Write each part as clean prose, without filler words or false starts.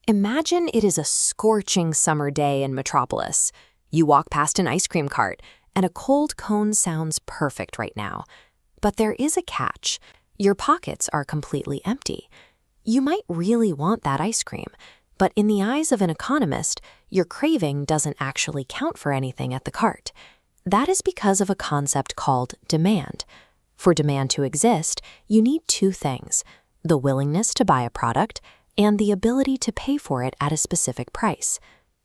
Imagine it is a scorching summer day in Metropolis. You walk past an ice cream cart, and a cold cone sounds perfect right now. But there is a catch. Your pockets are completely empty. You might really want that ice cream, but in the eyes of an economist, your craving doesn't actually count for anything at the cart. That is because of a concept called demand. For demand to exist, you need two things: the willingness to buy a product and the ability to pay for it at a specific price.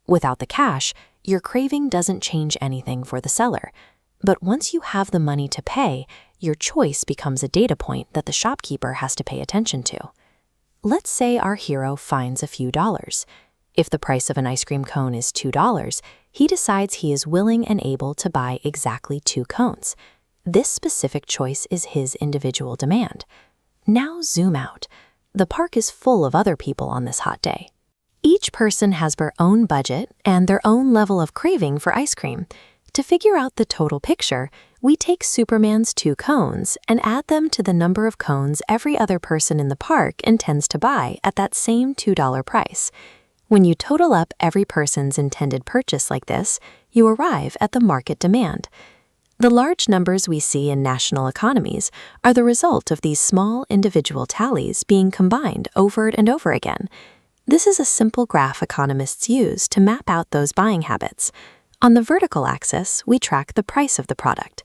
Without the cash, your craving doesn't change anything for the seller. But once you have the money to pay, your choice becomes a data point that the shopkeeper has to pay attention to. Let's say our hero finds a few dollars. If the price of an ice cream cone is $2, he decides he is willing and able to buy exactly 2 cones. This specific choice is his individual demand. Now zoom out. The park is full of other people on this hot day. Each person has their own budget and their own level of craving for ice cream. To figure out the total picture, we take Superman's 2 cones and add them to the number of cones every other person in the park intends to buy at that same $2 price. When you total up every person's intended purchase like this, you arrive at the market demand. The large numbers we see in national economies are the result of these small individual tallies being combined over and over again. This is a simple graph economists use to map out those buying habits. On the vertical axis, we track the price of the product.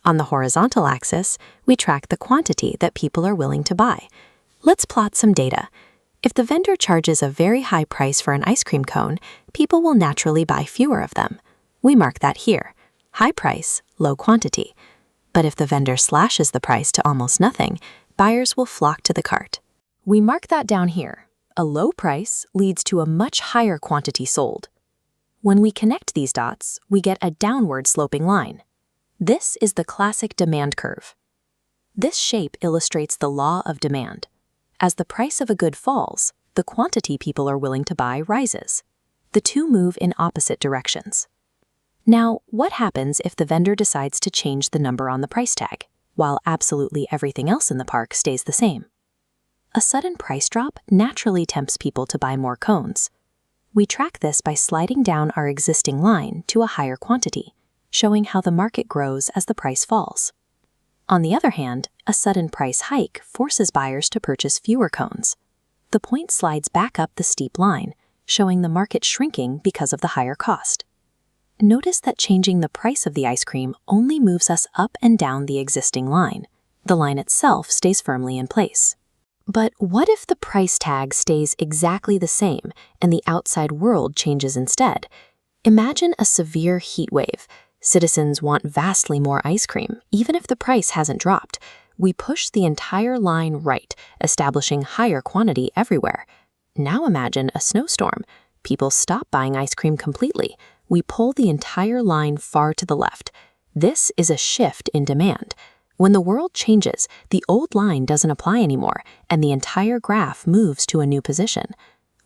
On the horizontal axis, we track the quantity that people are willing to buy. Let's plot some data. If the vendor charges a very high price for an ice cream cone, people will naturally buy fewer of them. We mark that here: high price, low quantity. But if the vendor slashes the price to almost nothing, buyers will flock to the cart. We mark that down here. A low price leads to a much higher quantity sold. When we connect these dots, we get a downward sloping line. This is the classic demand curve. This shape illustrates the law of demand. As the price of a good falls, the quantity people are willing to buy rises. The two move in opposite directions. Now, what happens if the vendor decides to change the number on the price tag, while absolutely everything else in the park stays the same? A sudden price drop naturally tempts people to buy more cones. We track this by sliding down our existing line to a higher quantity, showing how the market grows as the price falls. On the other hand, a sudden price hike forces buyers to purchase fewer cones. The point slides back up the steep line, showing the market shrinking because of the higher cost. Notice that changing the price of the ice cream only moves us up and down the existing line. The line itself stays firmly in place. But what if the price tag stays exactly the same and the outside world changes instead? Imagine a severe heat wave. Citizens want vastly more ice cream, even if the price hasn't dropped. We push the entire line right, establishing higher quantity everywhere. Now imagine a snowstorm. People stop buying ice cream completely. We pull the entire line far to the left. This is a shift in demand. When the world changes, the old line doesn't apply anymore, and the entire graph moves to a new position.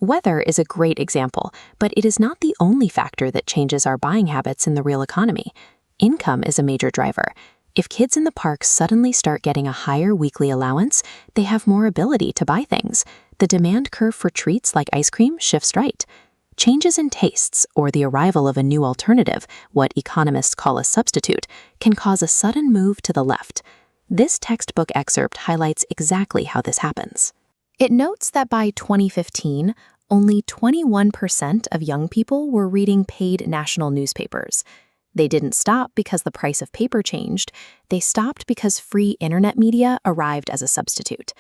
Weather is a great example, but it is not the only factor that changes our buying habits in the real economy. Income is a major driver. If kids in the park suddenly start getting a higher weekly allowance, they have more ability to buy things. The demand curve for treats like ice cream shifts right. Changes in tastes, or the arrival of a new alternative, what economists call a substitute, can cause a sudden move to the left. This textbook excerpt highlights exactly how this happens. It notes that by 2015, only 21% of young people were reading paid national newspapers. They didn't stop because the price of paper changed. They stopped because free internet media arrived as a substitute.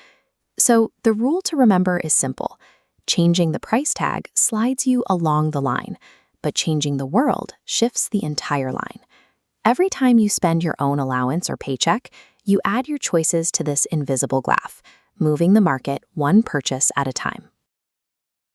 So the rule to remember is simple. Changing the price tag slides you along the line, but changing the world shifts the entire line. Every time you spend your own allowance or paycheck, you add your choices to this invisible graph, moving the market one purchase at a time.